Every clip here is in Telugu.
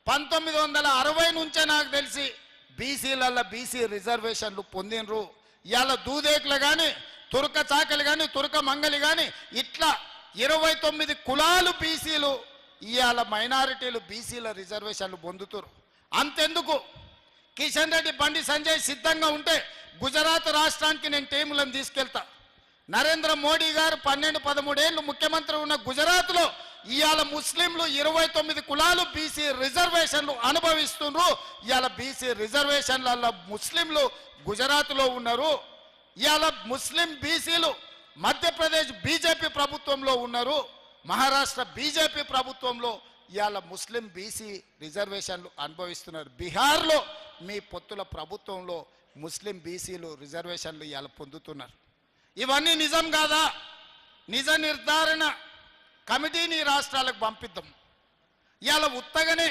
1960 నుంచే నాకు తెలిసి బీసీలలో బీసీ రిజర్వేషన్లు పొందినరు. ఇవాళ దూదేకులు కానీ తురక చాకలి కానీ తురక మంగలి కానీ ఇట్లా 29 కులాలు బీసీలు ఇవాళ మైనారిటీలు బీసీల రిజర్వేషన్లు పొందుతారు. అంతెందుకు కిషన్ రెడ్డి బండి సంజయ్ సిద్ధంగా ఉంటే గుజరాత్ రాష్ట్రానికి నేను టీములను తీసుకెళ్తా. నరేంద్ర మోడీ గారు 12-13 ఏళ్ళు ముఖ్యమంత్రి ఉన్న గుజరాత్లో ఇవాళ ముస్లింలు 29 కులాలు బీసీ రిజర్వేషన్లు అనుభవిస్తున్నారు. ఇవాళ బీసీ రిజర్వేషన్లలో ముస్లింలు గుజరాత్లో ఉన్నారు. ఇవాళ ముస్లిం బీసీలు మధ్యప్రదేశ్ బీజేపీ ప్రభుత్వంలో ఉన్నారు. మహారాష్ట్ర బీజేపీ ప్రభుత్వంలో ఇవాళ ముస్లిం బీసీ రిజర్వేషన్లు అనుభవిస్తున్నారు. బీహార్లో మీ పొత్తుల ప్రభుత్వంలో ముస్లిం బీసీలు రిజర్వేషన్లు ఇవాళ పొందుతున్నారు. ఇవన్నీ నిజం కాదా? నిజ నిర్ధారణ కమిటీని రాష్ట్రాలకు పంపిద్దాం. ఇవాళ ఉత్తగానే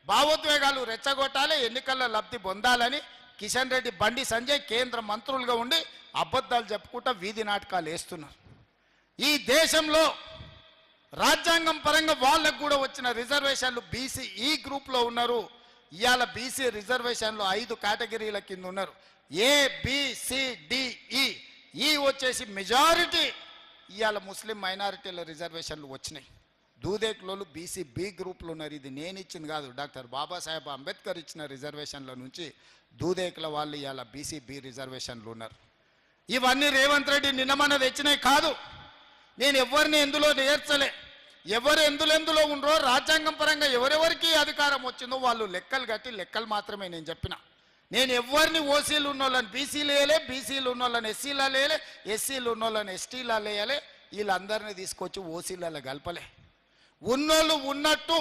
భావోద్వేగాలు రెచ్చగొట్టాలి, ఎన్నికల్లో లబ్ధి పొందాలని కిషన్ రెడ్డి బండి సంజయ్ కేంద్ర మంత్రులుగా ఉండి అబద్ధాలు చెప్పుకుంటా వీధి నాటకాలు వేస్తున్నారు. ఈ దేశంలో రాజ్యాంగం పరంగా వాళ్ళకు కూడా వచ్చిన రిజర్వేషన్లు బీసీ ఈ గ్రూప్లో ఉన్నారు. ఇవాళ బీసీ రిజర్వేషన్లు 5 కేటగిరీల కింద ఉన్నారు. ABCDE ఈ వచ్చేసి మెజారిటీ ఇవాళ ముస్లిం మైనారిటీల రిజర్వేషన్లు వచ్చినాయి. దూదేకులోళ్ళు బీసీ బి గ్రూప్లు ఉన్నారు. ఇది నేను ఇచ్చింది కాదు, డాక్టర్ బాబాసాహెబ్ అంబేద్కర్ ఇచ్చిన రిజర్వేషన్ల నుంచి దూదేకుల వాళ్ళు ఇవాళ బీసీ బి రిజర్వేషన్లు ఉన్నారు. ఇవన్నీ రేవంత్ రెడ్డి నిన్నమన్న తెచ్చినాయి కాదు. నేను ఎవరిని ఎందులో నేర్చలే. ఎవరు ఎందులో ఉండరో రాజ్యాంగం పరంగా ఎవరెవరికి అధికారం వచ్చిందో వాళ్ళు లెక్కలు కట్టి లెక్కలు మాత్రమే నేను చెప్పిన. నేను ఎవరిని ఓసీలు ఉన్నోళ్ళని బీసీలు వేయలే, బీసీలు ఉన్నోళ్ళని ఎస్సీలలో వేయలే, ఎస్సీలు ఉన్నోళ్ళని ఎస్టీలలో వేయలే, వీళ్ళందరినీ తీసుకొచ్చి ఓసీలలో కలపలే. ఉన్నోళ్ళు ఉన్నట్టు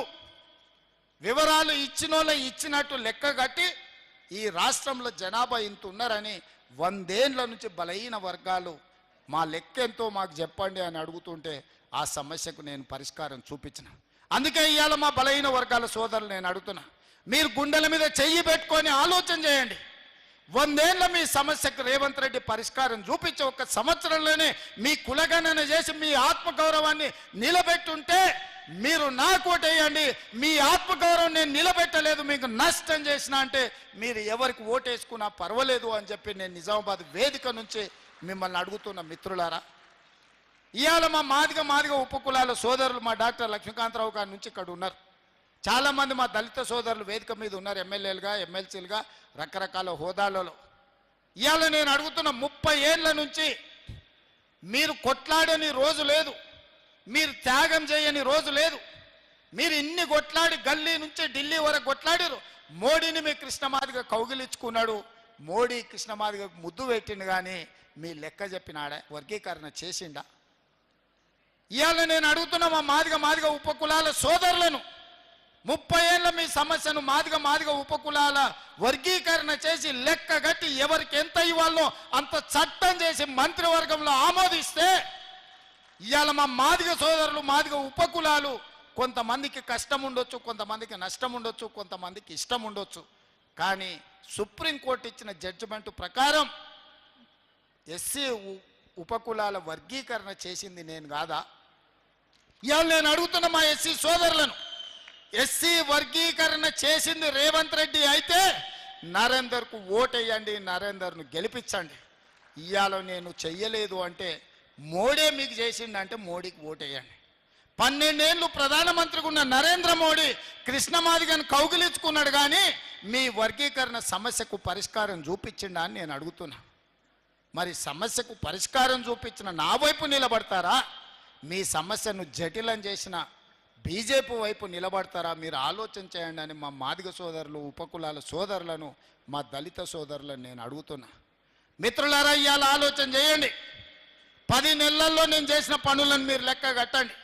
వివరాలు ఇచ్చినోళ్ళు ఇచ్చినట్టు లెక్క కట్టి ఈ రాష్ట్రంలో జనాభా ఇంత ఉన్నారని 100 ఏళ్ల నుంచి బలహీన వర్గాలు మా లెక్క ఎంతో మాకు చెప్పండి అని అడుగుతుంటే ఆ సమస్యకు నేను పరిష్కారం చూపించిన. అందుకే ఇవాళ మా బలహీన వర్గాల సోదరులు నేను అడుగుతున్నా, మీరు గుండెల మీద చెయ్యి పెట్టుకొని ఆలోచన చేయండి. 100 ఏళ్ల మీ సమస్యకు రేవంత్ రెడ్డి పరిష్కారం చూపించి 1 సంవత్సరంలోనే మీ కులగణన చేసి మీ ఆత్మగౌరవాన్ని నిలబెట్టుంటే మీరు నాకు ఓటేయండి. మీ ఆత్మగౌరవం నేను నిలబెట్టలేదు, మీకు నష్టం చేసిన అంటే మీరు ఎవరికి ఓటేసుకున్నా పర్వాలేదు అని చెప్పి నేను నిజామాబాద్ వేదిక నుంచి మిమ్మల్ని అడుగుతున్న మిత్రులారా. ఇవాళ మా మాదిగ ఉపకులాల సోదరులు మా డాక్టర్ లక్ష్మీకాంతరావు గారి నుంచి ఇక్కడ ఉన్నారు. చాలామంది మా దళిత సోదరులు వేదిక మీద ఉన్నారు, ఎమ్మెల్యేలుగా ఎమ్మెల్సీలుగా రకరకాల హోదాలలో. ఇవాళ నేను అడుగుతున్న 30 ఏళ్ల నుంచి మీరు కొట్లాడని రోజు లేదు, మీరు త్యాగం చేయని రోజు లేదు. మీరు ఇన్ని కొట్లాడి గల్లీ నుంచి ఢిల్లీ వరకు కొట్లాడారు. మోడీని మీ కృష్ణమాదిగ కౌగిలించుకున్నాడు, మోడీ కృష్ణమాదిగ ముద్దు పెట్టిండు, కానీ మీ లెక్క చెప్పినాడా? వర్గీకరణ చేసిండా? ఇవాళ నేను అడుగుతున్న మా మాదిగ ఉపకులాల సోదరులను 30 ఏళ్ళ మీ సమస్యను మాదిగ ఉపకులాల వర్గీకరణ చేసి లెక్క గట్టి ఎవరికి ఎంత ఇవ్వాలో అంత చట్టం చేసి మంత్రివర్గంలో ఆమోదిస్తే ఇవాళ మా మాదిగ సోదరులు మాదిగ ఉపకులాలు కొంతమందికి కష్టం ఉండొచ్చు, కొంతమందికి నష్టం ఉండొచ్చు, కొంతమందికి ఇష్టం ఉండొచ్చు, కానీ సుప్రీంకోర్టు ఇచ్చిన జడ్జిమెంట్ ప్రకారం ఎస్సీ ఉపకులాల వర్గీకరణ చేసింది నేను కాదా? ఇవాళ నేను అడుగుతున్న మా ఎస్సీ సోదరులను, ఎస్సీ వర్గీకరణ చేసింది రేవంత్ రెడ్డి అయితే నరేందర్కు ఓటేయండి, నరేందర్ను గెలిపించండి. ఇవాళ నేను చెయ్యలేదు అంటే మోడీ మీకు చేసిండంటే మోడీకి ఓటేయండి. 12 ఏళ్ళు ప్రధానమంత్రిగా ఉన్న నరేంద్ర మోడీ కృష్ణమాదిగను కౌగిలించుకున్నాడు, కానీ మీ వర్గీకరణ సమస్యకు పరిష్కారం చూపించిండా అని నేను అడుగుతున్నా. మరి సమస్యకు పరిష్కారం చూపించిన నా వైపు నిలబడతారా, మీ సమస్యను జటిలం చేసిన బీజేపీ వైపు నిలబడతారా? మీరు ఆలోచన చేయండి అని మా మాదిగ సోదరులు ఉపకులాల సోదరులను మా దళిత సోదరులను నేను అడుగుతున్నా. మిత్రులారా, ఇవాళ ఆలోచన చేయండి. 10 నెలల్లో నేను చేసిన పనులను మీరు లెక్క కట్టండి.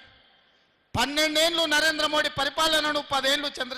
12 ఏళ్ళు నరేంద్ర మోడీ పరిపాలనను, 10 ఏళ్ళు